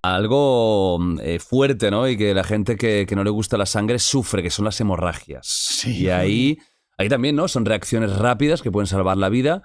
Algo fuerte, ¿no? Y que la gente que no le gusta la sangre sufre, que son las hemorragias. Sí, y ahí también, ¿no? Son reacciones rápidas que pueden salvar la vida.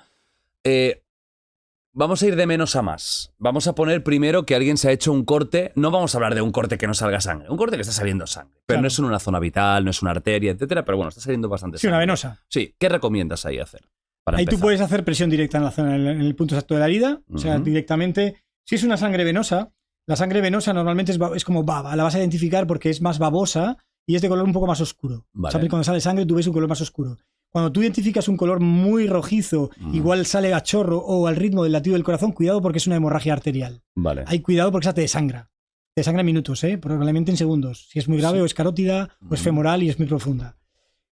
Vamos a ir de menos a más. Vamos a poner primero que alguien se ha hecho un corte. No vamos a hablar de un corte que no salga sangre. Un corte que está saliendo sangre. Pero Claro. no es en una zona vital, no es una arteria, etcétera. Pero bueno, está saliendo bastante Sí, sangre. una venosa. Sí. ¿Qué recomiendas ahí hacer? Para Ahí empezar? tú puedes hacer presión directa en la zona, en el punto exacto de la herida. O sea, Ujú. directamente. Si es una sangre venosa, la sangre venosa normalmente es como baba. La vas a identificar porque es más babosa y es de color un poco más oscuro. Vale. O sea, cuando sale sangre tú ves un color más oscuro. Cuando tú identificas un color muy rojizo, igual sale a chorro o al ritmo del latido del corazón, cuidado porque es una hemorragia arterial. Vale. Hay cuidado porque esa te desangra. Te desangra en minutos, probablemente en segundos. Si es muy grave o es carótida o es femoral y es muy profunda.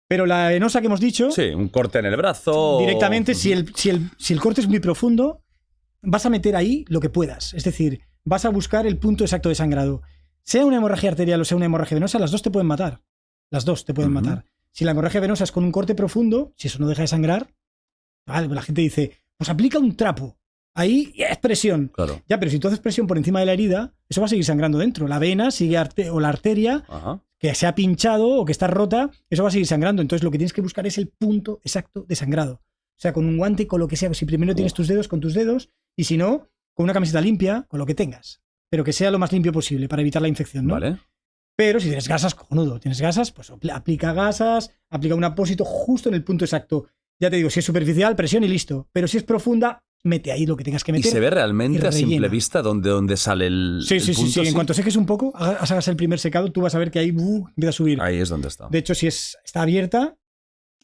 Pero la venosa que hemos dicho, Sí, un corte en el brazo. directamente, si el corte es muy profundo, vas a meter ahí lo que puedas. Es decir, vas a buscar el punto exacto de sangrado. Sea una hemorragia arterial o sea una hemorragia venosa, las dos te pueden matar. Las dos te pueden matar. Si la hemorragia venosa es con un corte profundo, si eso no deja de sangrar, vale, la gente dice, pues aplica un trapo. Ahí es presión. Claro. Ya, pero si tú haces presión por encima de la herida, eso va a seguir sangrando dentro. La vena sigue o la arteria Ajá. que se ha pinchado o que está rota, eso va a seguir sangrando. Entonces lo que tienes que buscar es el punto exacto de sangrado. O sea, con un guante, con lo que sea. Si primero tienes tus dedos, con tus dedos. Y si no, con una camiseta limpia, con lo que tengas. Pero que sea lo más limpio posible para evitar la infección, ¿no? Vale. Pero si tienes gasas, cojonudo. Tienes gasas, pues aplica gasas, aplica un apósito justo en el punto exacto. Ya te digo, si es superficial, presión y listo. Pero si es profunda, mete ahí lo que tengas que ¿Y meter. se ve realmente a simple rellena. vista dónde sale el Sí. punto? En cuanto seques un poco, hagas el primer secado, tú vas a ver que ahí empieza a subir. Ahí es donde está. De hecho, si está abierta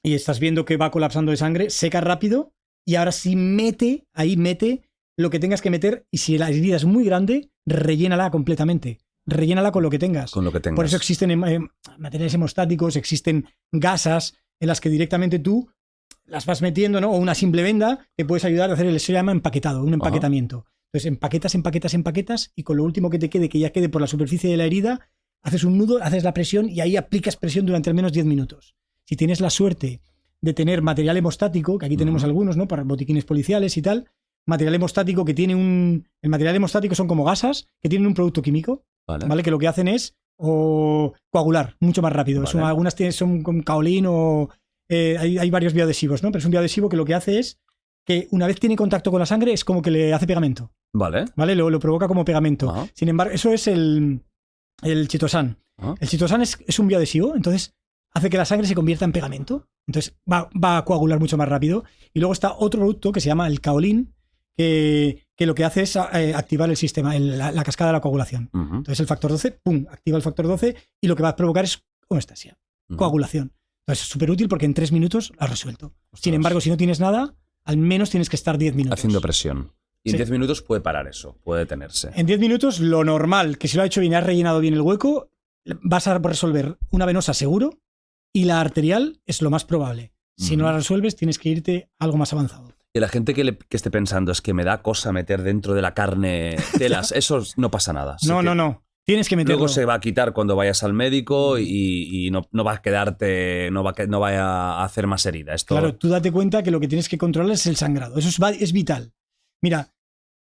y estás viendo que va colapsando de sangre, seca rápido y ahora sí mete lo que tengas que meter y si la herida es muy grande, rellénala completamente. Rellénala con lo que tengas. Con lo que tengas. Por eso existen materiales hemostáticos, existen gasas en las que directamente tú las vas metiendo, ¿no? O una simple venda que puedes ayudar a hacer eso se llama empaquetado, un empaquetamiento. Entonces empaquetas y con lo último que te quede, que ya quede por la superficie de la herida, haces un nudo, haces la presión y ahí aplicas presión durante al menos 10 minutos. Si tienes la suerte de tener material hemostático, que aquí tenemos algunos, ¿no? Para botiquines policiales y tal, material hemostático que tiene el material hemostático son como gasas que tienen un producto químico, ¿vale? Que lo que hacen es coagular mucho más rápido. Vale. Algunas son con kaolín o hay varios bioadhesivos, ¿no? Pero es un bioadhesivo que lo que hace es que una vez tiene contacto con la sangre es como que le hace pegamento, Vale. ¿vale? Lo provoca como pegamento. Ajá. Sin embargo, eso es el chitosan. Ajá. El chitosan es un bioadhesivo, entonces hace que la sangre se convierta en pegamento. Entonces va a coagular mucho más rápido. Y luego está otro producto que se llama el kaolín, que lo que hace es activar el sistema, la cascada de la coagulación. Entonces el factor 12, ¡pum!, activa el factor 12 y lo que va a provocar es homeostasia, coagulación. Entonces es súper útil porque en 3 minutos lo has resuelto. Ostras. Sin embargo, si no tienes nada, al menos tienes que estar 10 minutos. Haciendo presión. Y en Sí. 10 minutos puede parar eso, puede detenerse. En 10 minutos, lo normal, que si lo has hecho bien y has rellenado bien el hueco, vas a resolver una venosa seguro y la arterial es lo más probable. Si no la resuelves, tienes que irte a algo más avanzado. Y la gente que esté pensando es que me da cosa meter dentro de la carne telas, eso no pasa nada. Sé que No. Tienes que meterlo. Luego se va a quitar cuando vayas al médico y no va a quedarte, no vaya a hacer más herida. Esto, Claro, tú date cuenta que lo que tienes que controlar es el sangrado. Eso es vital. Mira,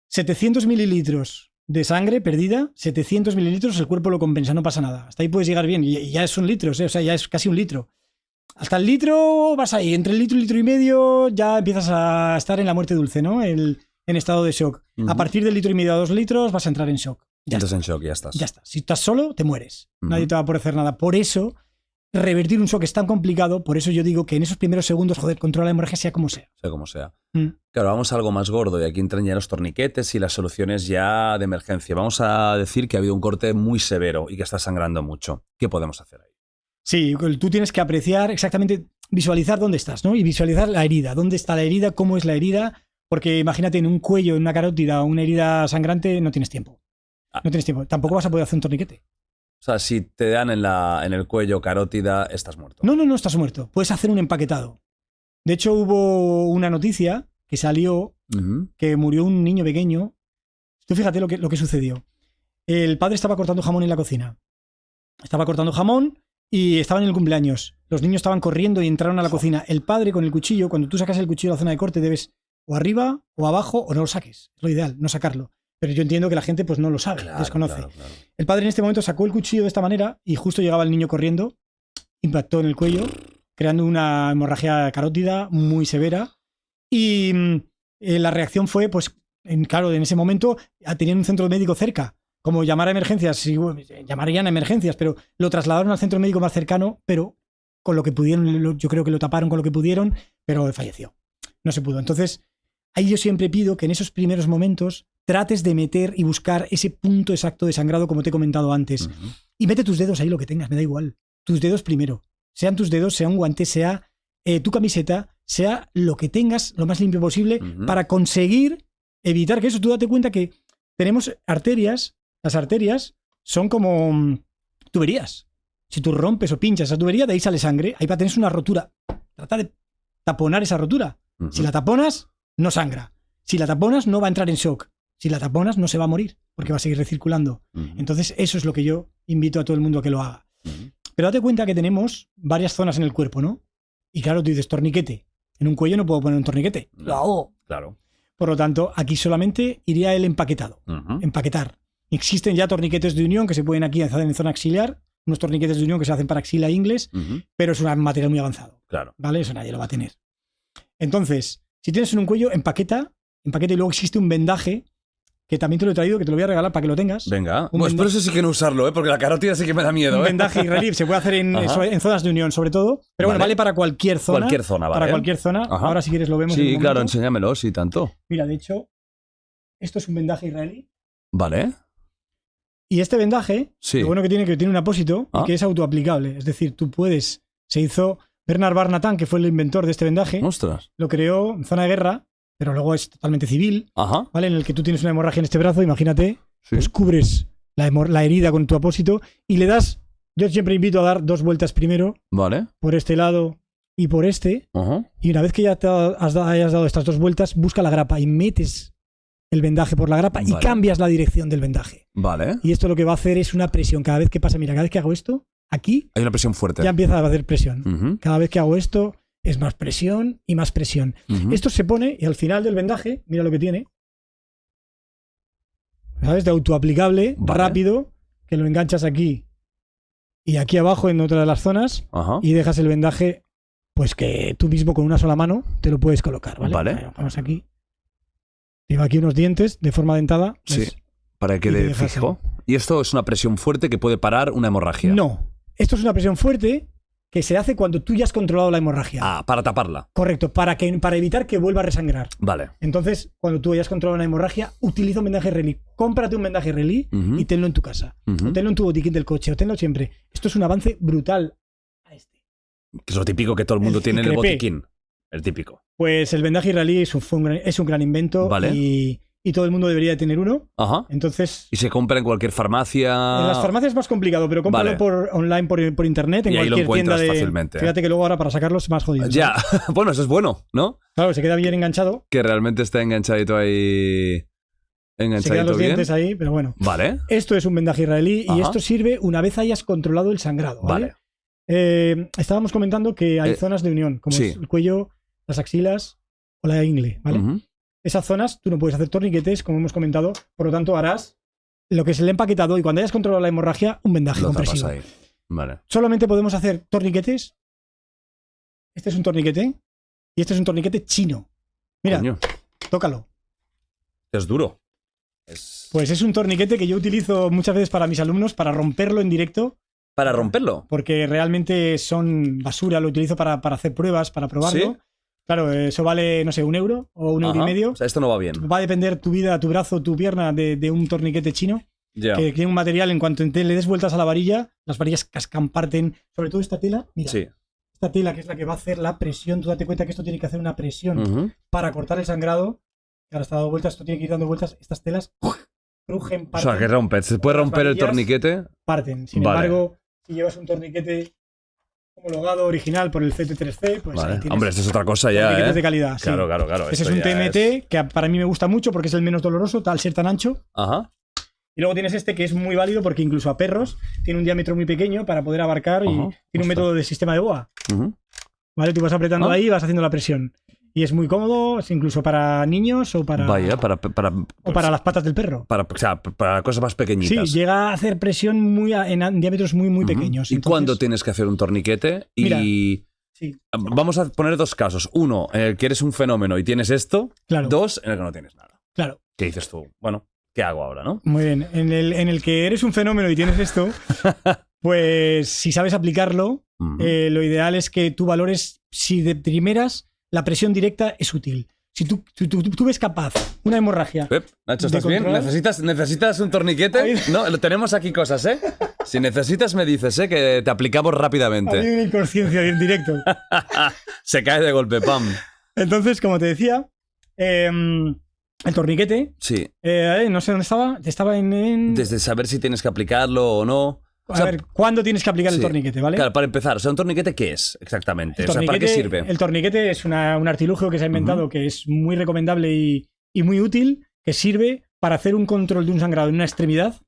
700 mililitros de sangre perdida, 700 mililitros, el cuerpo lo compensa, no pasa nada. Hasta ahí puedes llegar bien y ya son litros, o sea, ya es casi un litro. Hasta el litro vas ahí, entre el litro y litro y medio ya empiezas a estar en la muerte dulce, ¿no? En estado de shock. A partir del litro y medio a 2 litros vas a entrar en shock. Ya entras está. en shock, ya estás. Ya está. Si estás solo, te mueres. Nadie te va a poder hacer nada. Por eso, revertir un shock es tan complicado. Por eso yo digo que en esos primeros segundos, controla la hemorragia sea como sea. Sea como sea. Claro, vamos a algo más gordo y aquí entran ya los torniquetes y las soluciones ya de emergencia. Vamos a decir que ha habido un corte muy severo y que está sangrando mucho. ¿Qué podemos hacer ahí? Sí, tú tienes que apreciar exactamente, visualizar dónde estás, ¿no? Y visualizar la herida. ¿Dónde está la herida? ¿Cómo es la herida? Porque imagínate en un cuello, en una carótida o una herida sangrante, no tienes tiempo. No tienes tiempo. Tampoco vas a poder hacer un torniquete. O sea, si te dan en el cuello carótida, estás muerto. No estás muerto. Puedes hacer un empaquetado. De hecho, hubo una noticia que salió que murió un niño pequeño. Tú fíjate lo que sucedió. El padre estaba cortando jamón en la cocina. Estaba cortando jamón y estaban en el cumpleaños. Los niños estaban corriendo y entraron a la cocina. El padre con el cuchillo, cuando tú sacas el cuchillo de la zona de corte, debes o arriba o abajo o no lo saques. Es lo ideal, no sacarlo. Pero yo entiendo que la gente pues no lo sabe, Claro, desconoce. claro, claro. El padre en este momento sacó el cuchillo de esta manera y justo llegaba el niño corriendo, impactó en el cuello, creando una hemorragia carótida muy severa. Y la reacción fue, pues, claro, en ese momento tenían un centro médico cerca. Como llamar a emergencias, sí, llamarían a emergencias, pero lo trasladaron al centro médico más cercano, pero con lo que pudieron, yo creo que lo taparon con lo que pudieron, pero falleció. No se pudo. Entonces, ahí yo siempre pido que en esos primeros momentos trates de meter y buscar ese punto exacto de sangrado, como te he comentado antes. Ujú. Y mete tus dedos ahí, lo que tengas, me da igual. Tus dedos primero. Sean tus dedos, sea un guante, sea tu camiseta, sea lo que tengas, lo más limpio posible, Ujú. para conseguir evitar que eso. Tú date cuenta que tenemos arterias. Las arterias son como tuberías. Si tú rompes o pinchas esa tubería, de ahí sale sangre. Ahí va a tener una rotura. Trata de taponar esa rotura. Ujú. Si la taponas, no sangra. Si la taponas, no va a entrar en shock. Si la taponas, no se va a morir, porque va a seguir recirculando. Ujú. Entonces, eso es lo que yo invito a todo el mundo a que lo haga. Ujú. Pero date cuenta que tenemos varias zonas en el cuerpo, ¿no? Y claro, tú dices torniquete. En un cuello no puedo poner un torniquete. Lo hago. Claro. Por lo tanto, aquí solamente iría el empaquetado. Ujú. Empaquetar. Existen ya torniquetes de unión que se pueden aquí hacer en zona axilar. Unos torniquetes de unión que se hacen para axila e ingles, Ujú. pero es un material muy avanzado. Claro. ¿Vale? Eso nadie lo va a tener. Entonces, si tienes en un cuello, empaqueta y luego existe un vendaje que también te lo he traído, que te lo voy a regalar para que lo tengas. Venga. Un Pues venda- por eso sí que no usarlo, porque la carótida sí que me da miedo. Un vendaje israelí se puede hacer Ajá. en zonas de unión, sobre todo. Pero bueno, Vale. vale para cualquier zona. Cualquier zona, ¿vale? Para cualquier zona. Ajá. Ahora, si quieres, lo vemos. en Sí, un claro, momento. enséñamelo, sí, tanto. Mira, de hecho, esto es un vendaje israelí. Vale. Y este vendaje, Sí. lo bueno que tiene un apósito Ah. y que es autoaplicable. Es decir, tú puedes. Se hizo Bernard Barnatan, que fue el inventor de este vendaje, Ostras. lo creó en zona de guerra, pero luego es totalmente civil, Ajá. ¿vale? En el que tú tienes una hemorragia en este brazo, imagínate, Sí. pues cubres la herida con tu apósito y le das. Yo siempre invito a dar 2 vueltas primero, Vale. por este lado y por este. Ajá. Y una vez que ya hayas dado estas 2 vueltas, busca la grapa y metes el vendaje por la grapa y Vale. cambias la dirección del vendaje. Vale. Y esto lo que va a hacer es una presión. Cada vez que pasa, mira, cada vez que hago esto, aquí Hay una presión fuerte. ya empieza a hacer presión. Ujú. Cada vez que hago esto, es más presión y más presión. Ujú. Esto se pone y al final del vendaje, mira lo que tiene. ¿Sabes? De autoaplicable, Vale. rápido, que lo enganchas aquí y aquí abajo en otra de las zonas Ajá. y dejas el vendaje, pues que tú mismo con una sola mano te lo puedes colocar, ¿vale? Vale. Vamos aquí. Lleva aquí unos dientes de forma dentada. Sí. ¿ves? Para que Y te quede dejas fijo. Y esto es una presión fuerte que puede parar una hemorragia. No. Esto es una presión fuerte que se hace cuando tú ya has controlado la hemorragia. Ah, para taparla. Correcto, para evitar que vuelva a resangrar. Vale. Entonces, cuando tú hayas controlado una hemorragia, utiliza un vendaje relí. Cómprate un vendaje relí Ujú. y tenlo en tu casa. Ujú. O tenlo en tu botiquín del coche, o tenlo siempre. Esto es un avance brutal a este. Que es lo típico que todo el mundo El tiene en el crepé. botiquín. El típico. Pues el vendaje israelí es un gran invento Vale. y todo el mundo debería de tener uno. Ajá. Entonces, Y se compra en cualquier farmacia. en las farmacias es más complicado, pero cómpralo Vale. online por internet, en Y ahí lo cualquier tienda encuentras de. fácilmente. Fíjate que luego ahora para sacarlos es más jodido. Ya. Bueno, eso es bueno, ¿no? Claro, se queda bien enganchado. Que realmente está enganchadito ahí. Se quedan Enganchadito los bien. dientes ahí, pero bueno. Vale. Esto es un vendaje israelí y Ajá. esto sirve una vez hayas controlado el sangrado. ¿vale? Estábamos comentando que hay zonas de unión, como sí. es el cuello, las axilas o la ingle. ¿vale? Ujú. Esas zonas tú no puedes hacer torniquetes, como hemos comentado, por lo tanto harás lo que es el empaquetado y cuando hayas controlado la hemorragia, un vendaje Lo tapas compresivo. ahí. Vale. Solamente podemos hacer torniquetes. Este es un torniquete y este es un torniquete chino. Mira, Coño, tócalo. es duro. Es... Pues es un torniquete que yo utilizo muchas veces para mis alumnos para romperlo en directo. Para romperlo. Porque realmente son basura, lo utilizo para hacer pruebas, para probarlo. ¿Sí? Claro, eso vale, no sé, €1 o €1 y Ajá. medio. O sea, esto no va bien. Va a depender tu vida, tu brazo, tu pierna de un torniquete chino, Ya. que tiene un material, en cuanto le des vueltas a la varilla, las varillas cascan, parten. Sobre todo esta tela, mira, Sí. esta tela que es la que va a hacer la presión. Tú date cuenta que esto tiene que hacer una presión Ujú. para cortar el sangrado. Ahora está dando vueltas, esto tiene que ir dando vueltas. Estas telas crujen, O parten. sea, que rompe. Se puede Las romper el varillas torniquete. parten. Sin Vale. embargo, si llevas un torniquete homologado original por el CT3C, pues ahí Vale. tienes Hombre, esto es otra cosa ya, torniquetes de ¿eh? calidad. sí. Claro, claro, claro. Ese es esto un ya TMT que para mí me gusta mucho porque es el menos doloroso, al ser tan ancho. Ajá. Y luego tienes este que es muy válido porque incluso a perros tiene un diámetro muy pequeño para poder abarcar y Ajá. tiene un Ostras. método de sistema de boa. Ujú. ¿Vale? Tú vas apretando Ah. ahí y vas haciendo la presión. Y es muy cómodo, incluso para niños o para, Vaya, o para las patas del perro. o sea, para cosas más Sí, pequeñitas. llega a hacer presión en diámetros muy, muy pequeños. ¿Y Entonces, cuándo tienes que hacer un torniquete? Mira, Y sí, vamos a poner dos casos. Uno, en el que eres un fenómeno y tienes esto. claro, Dos, en el que no tienes nada. claro. ¿Qué dices tú? Bueno, ¿qué hago ahora, no? Muy bien. En el que eres un fenómeno y tienes esto, pues si sabes aplicarlo, Ujú. lo ideal es que tú valores si de primeras la presión directa es útil. Si tú ves capaz una hemorragia. Nacho, ¿de ¿estás bien? controlar? ¿Necesitas un torniquete? Ahí- No, tenemos aquí cosas, ¿eh? Si necesitas, me dices, ¿eh? Que te aplicamos Ha rápidamente. habido una inconsciencia en directo. Se cae de golpe, pam. Entonces, como te decía, el torniquete, Sí. no sé dónde estaba. Estaba en Desde saber si tienes que aplicarlo o no. O a sea, ver, ¿cuándo tienes que aplicar el sí. torniquete, vale? Claro, para empezar, o sea, ¿un torniquete qué es exactamente? El O sea, ¿para qué torniquete- sirve? El torniquete es un artilugio que se ha inventado que es muy recomendable y muy útil, que sirve para hacer un control de un sangrado en una extremidad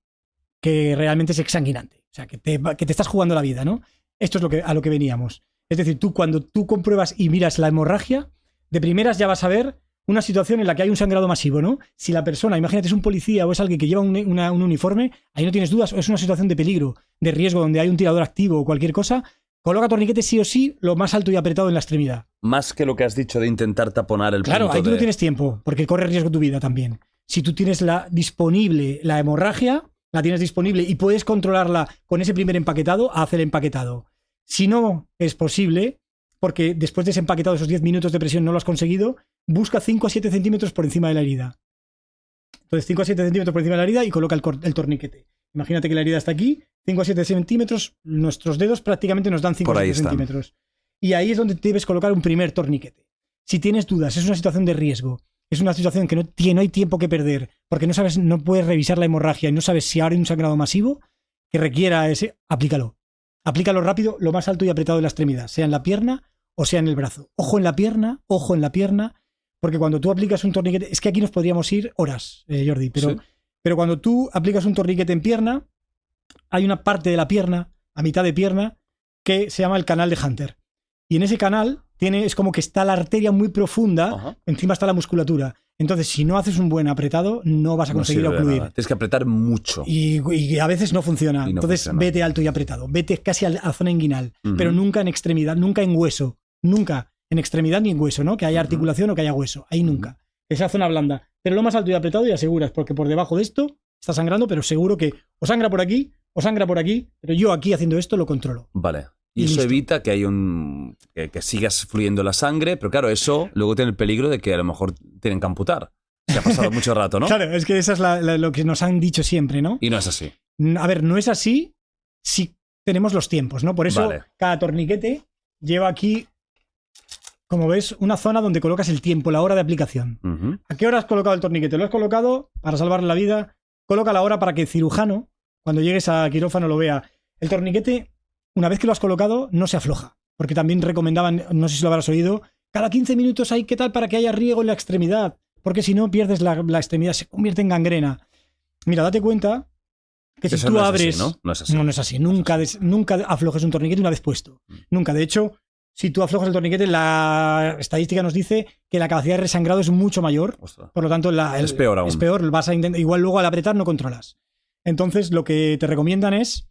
que realmente es exsanguinante. O sea, que te estás jugando la vida, ¿no? Esto es a lo que veníamos. Es decir, cuando tú compruebas y miras la hemorragia, de primeras ya vas a ver una situación en la que hay un sangrado masivo, ¿no? Si la persona, imagínate, es un policía o es alguien que lleva un uniforme, ahí no tienes dudas, o es una situación de peligro, de riesgo, donde hay un tirador activo o cualquier cosa, coloca torniquete sí o sí lo más alto y apretado en la extremidad. Más que lo que has dicho de intentar taponar el Claro, punto ahí tú de... no tienes tiempo, porque corre riesgo tu vida también. Si tú tienes disponible la hemorragia, la tienes disponible y puedes controlarla con ese primer empaquetado, haz el empaquetado. Si no es posible, porque después de ese empaquetado, esos 10 minutos de presión no lo has conseguido, busca 5 a 7 centímetros por encima de la herida. Entonces, 5 a 7 centímetros por encima de la herida y coloca el torniquete. Imagínate que la herida está aquí, 5 a 7 centímetros, nuestros dedos prácticamente nos dan 5 Por a ahí 7 están. centímetros. Y ahí es donde debes colocar un primer torniquete. Si tienes dudas, es una situación de riesgo, es una situación que no hay tiempo que perder, porque no puedes revisar la hemorragia y no sabes si ahora hay un sangrado masivo que requiera ese, aplícalo. Aplícalo rápido, lo más alto y apretado de la extremidad, sea en la pierna o sea en el brazo. Ojo en la pierna, porque cuando tú aplicas un torniquete, es que aquí nos podríamos ir horas, Jordi, Sí. pero cuando tú aplicas un torniquete en pierna, hay una parte de la pierna, a mitad de pierna, que se llama el canal de Hunter. Y en ese canal es como que está la arteria muy profunda, Ajá. encima está la musculatura. Entonces, si no haces un buen apretado, no vas a No conseguir sirve de ocluir. nada. Tienes que apretar mucho. Y a veces no funciona. Y no Entonces, funciona. vete alto y apretado. Vete casi a la zona inguinal, Ujú. pero nunca en extremidad, nunca en hueso. Nunca en extremidad ni en hueso, ¿no? Que haya Ujú. articulación o que haya hueso. Ahí nunca. Esa zona blanda. Pero lo más alto y apretado y aseguras, porque por debajo de esto está sangrando, pero seguro que o sangra por aquí, pero yo aquí haciendo esto lo controlo. Vale. Y Y eso listo. evita que hay que sigas fluyendo la sangre, pero claro, eso luego tiene el peligro de que a lo mejor tienen que amputar. Se ha pasado mucho rato, ¿no? Claro, es que esa es lo que nos han dicho siempre, ¿no? Y no es así. A ver, no es así si tenemos los tiempos, ¿no? Por eso Vale. cada torniquete lleva aquí, como ves, una zona donde colocas el tiempo, la hora de aplicación. Ujú. ¿A qué hora has colocado el torniquete? ¿Lo has colocado para salvarle la vida? Coloca la hora para que el cirujano, cuando llegues a quirófano, lo vea. El torniquete, una vez que lo has colocado, no se afloja. Porque también recomendaban, no sé si lo habrás oído, cada 15 minutos hay que tal para que haya riego en la extremidad. Porque si no, pierdes la extremidad, se convierte en gangrena. Mira, date cuenta que si Eso tú no es abres... así, ¿no? No es así. No es así. Nunca aflojes un torniquete una vez puesto. Nunca. De hecho, si tú aflojas el torniquete, la estadística nos dice que la capacidad de resangrado es mucho mayor. Ostras. Por lo tanto, Es peor aún. Es peor. Vas a igual luego al apretar no controlas. Entonces, lo que te recomiendan es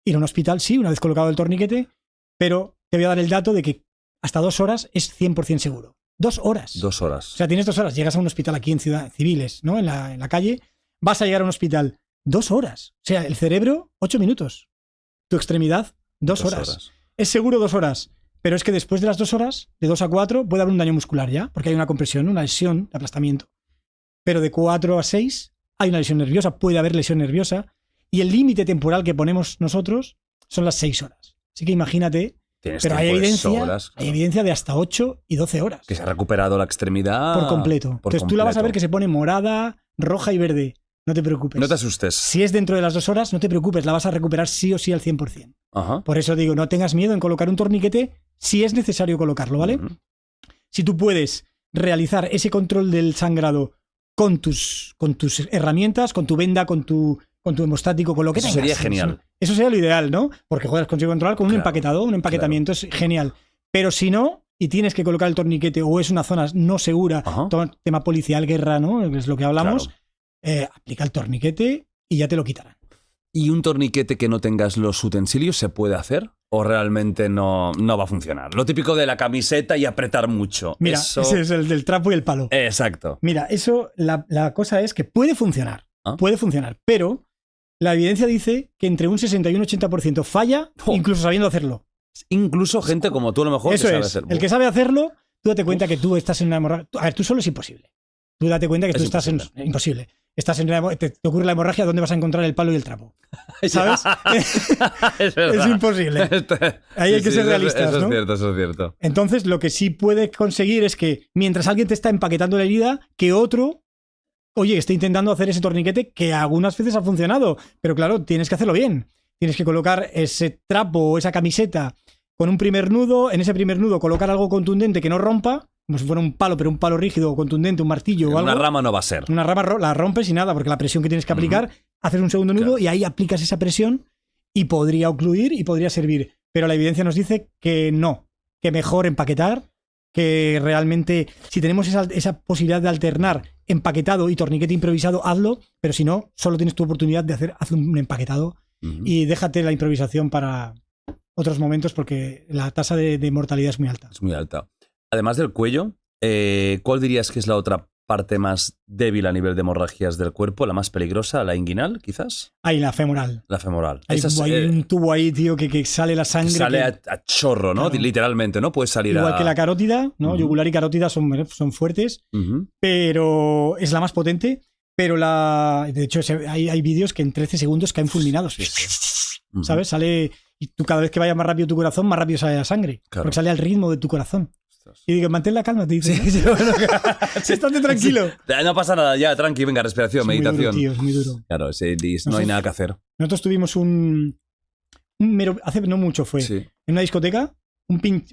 ir a un hospital, sí, una vez colocado el torniquete, pero te voy a dar el dato de que hasta 2 horas es 100% seguro. 2 horas. 2 horas. O sea, tienes 2 horas, llegas a un hospital aquí en Ciudad Civiles, ¿no? En la calle, vas a llegar a un hospital 2 horas. O sea, el cerebro, 8 minutos. Tu extremidad, 2 horas. Es seguro 2 horas, pero es que después de las 2 horas, de 2 a 4, puede haber un daño muscular ya, porque hay una compresión, una lesión de aplastamiento. Pero de 4 a 6 hay una lesión nerviosa, puede haber lesión nerviosa, y el límite temporal que ponemos nosotros son las 6 horas. Así que imagínate, Tienes pero hay tiempo de evidencia, sobras, claro. hay evidencia de hasta 8 y 12 horas. Que se ha recuperado la extremidad Por completo. por Entonces tú la vas a ver completo. que se pone morada, roja y verde. No te preocupes. No te asustes. Si es dentro de las 2 horas, no te preocupes, la vas a recuperar sí o sí al 100%. Ajá. Por eso digo, no tengas miedo en colocar un torniquete si es necesario colocarlo, ¿vale? Ujú. Si tú puedes realizar ese control del sangrado con tus herramientas, con tu venda, con tu hemostático, con lo que Eso tengas. sería genial. Eso sería lo ideal, ¿no? Porque joder, consigo controlar con un Claro, empaquetado, un empaquetamiento es genial. Pero si no, y tienes que colocar el torniquete o es una zona no segura, tema policial, guerra, ¿no? Es lo que hablamos, aplica el torniquete y ya te lo quitarán. ¿Y un torniquete que no tengas los utensilios se puede hacer? ¿O realmente no va a funcionar? Lo típico de la camiseta y apretar mucho. Mira, eso... ese es el del trapo y el palo. Exacto. Mira, eso, la cosa es que puede funcionar, pero la evidencia dice que entre un 60 y un 80% falla, incluso sabiendo hacerlo. Incluso gente como tú a lo mejor eso que sabe es, hacerlo. el que sabe hacerlo, tú date cuenta que tú estás en una hemorragia. A ver, tú solo es imposible. Tú date cuenta que tú estás en... Imposible. Estás en te ocurre la hemorragia, ¿dónde vas a encontrar el palo y el trapo? ¿Sabes? Es imposible. Ahí hay que ser realistas, eso ¿no? Eso es cierto. Entonces, lo que sí puedes conseguir es que mientras alguien te está empaquetando la herida, que otro, oye, esté intentando hacer ese torniquete que algunas veces ha funcionado. Pero claro, tienes que hacerlo bien. Tienes que colocar ese trapo o esa camiseta con un primer nudo. En ese primer nudo colocar algo contundente que no rompa, como si fuera un palo, pero un palo rígido o contundente, un martillo o algo. Una rama no va a ser. Una rama la rompes y nada, porque la presión que tienes que aplicar, haces un segundo nudo y ahí aplicas esa presión y podría ocluir y podría servir. Pero la evidencia nos dice que no, que mejor empaquetar, que realmente si tenemos esa posibilidad de alternar empaquetado y torniquete improvisado, hazlo, pero si no, solo tienes tu oportunidad de haz un empaquetado y déjate la improvisación para otros momentos porque la tasa de mortalidad es muy alta. Es muy alta. Además del cuello, ¿cuál dirías que es la otra parte más débil a nivel de hemorragias del cuerpo? ¿La más peligrosa? ¿La inguinal, quizás? Ahí, la femoral. La femoral. Hay un tubo ahí, tío, que sale la sangre. Sale a chorro, ¿no? Claro. Literalmente, ¿no? Puede salir igual que la carótida, ¿no? Yugular y carótida son fuertes, pero es la más potente. Pero de hecho, hay vídeos que en 13 segundos caen fulminados. ¿Sabes? Sale... Y tú cada vez que vaya más rápido tu corazón, más rápido sale la sangre. Claro. Porque sale al ritmo de tu corazón. Y digo, mantén la calma, te dice. Sí, bueno, estate tranquilo. No pasa nada, ya, tranqui, venga, respiración, meditación. Muy duro, tío, es muy duro. Claro, no hay nada que hacer. Nosotros tuvimos hace no mucho fue, en una discoteca,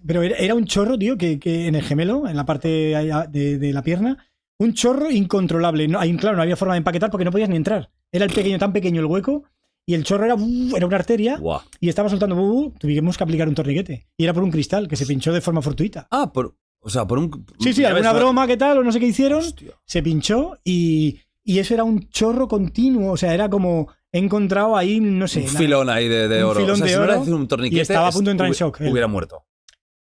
pero era un chorro, tío, que en el gemelo, en la parte de la pierna, un chorro incontrolable. Claro, no había forma de empaquetar porque no podías ni entrar. Era tan pequeño el hueco. Y el chorro era una arteria y estaba soltando tuvimos que aplicar un torniquete. Y era por un cristal que se pinchó de forma fortuita. Ah, por un... Sí, alguna broma que tal o no sé qué hicieron. Hostia. Se pinchó y eso era un chorro continuo. O sea, era como he encontrado ahí, no sé. Un filón ahí de oro. Filón de oro. Un torniquete, y estaba a punto de entrar en shock. Hubiera muerto.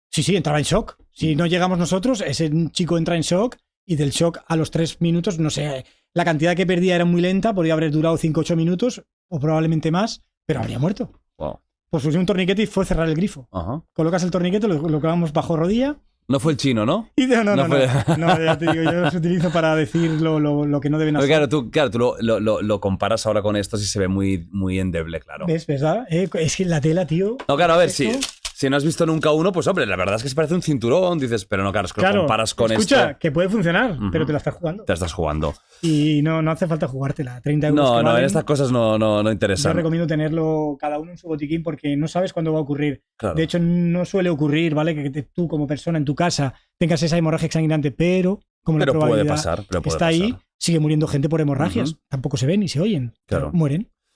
Sí, entraba en shock. Si no llegamos nosotros, ese chico entra en shock y del shock a los 3 minutos, no sé, la cantidad que perdía era muy lenta, podría haber durado 5 o 8 minutos o probablemente más, pero habría muerto. Wow. Pues puse un torniquete y fue cerrar el grifo. Colocas el torniquete, lo colocamos bajo rodilla. No fue el chino, ¿no? No, ya te digo, yo los utilizo para decir lo que no deben hacer. Claro, tú lo comparas ahora con esto y se ve muy, muy endeble, claro. ¿Ves, verdad? Es que la tela, tío... No, claro, a ver, si no has visto nunca uno, pues hombre, la verdad es que se parece un cinturón, dices, pero no, claro, es que lo comparas con esto. Escucha, que puede funcionar, pero te la estás jugando. Te la estás jugando. Y no hace falta jugártela. 30 euros. No, en estas cosas no interesan. Yo recomiendo tenerlo cada uno en su botiquín porque no sabes cuándo va a ocurrir. Claro. De hecho, no suele ocurrir, ¿vale? Que tú como persona en tu casa tengas esa hemorragia exsanguinante, pero como la probabilidad puede pasar, que está ahí, sigue muriendo gente por hemorragias. Tampoco se ven ni se oyen. Claro. Mueren.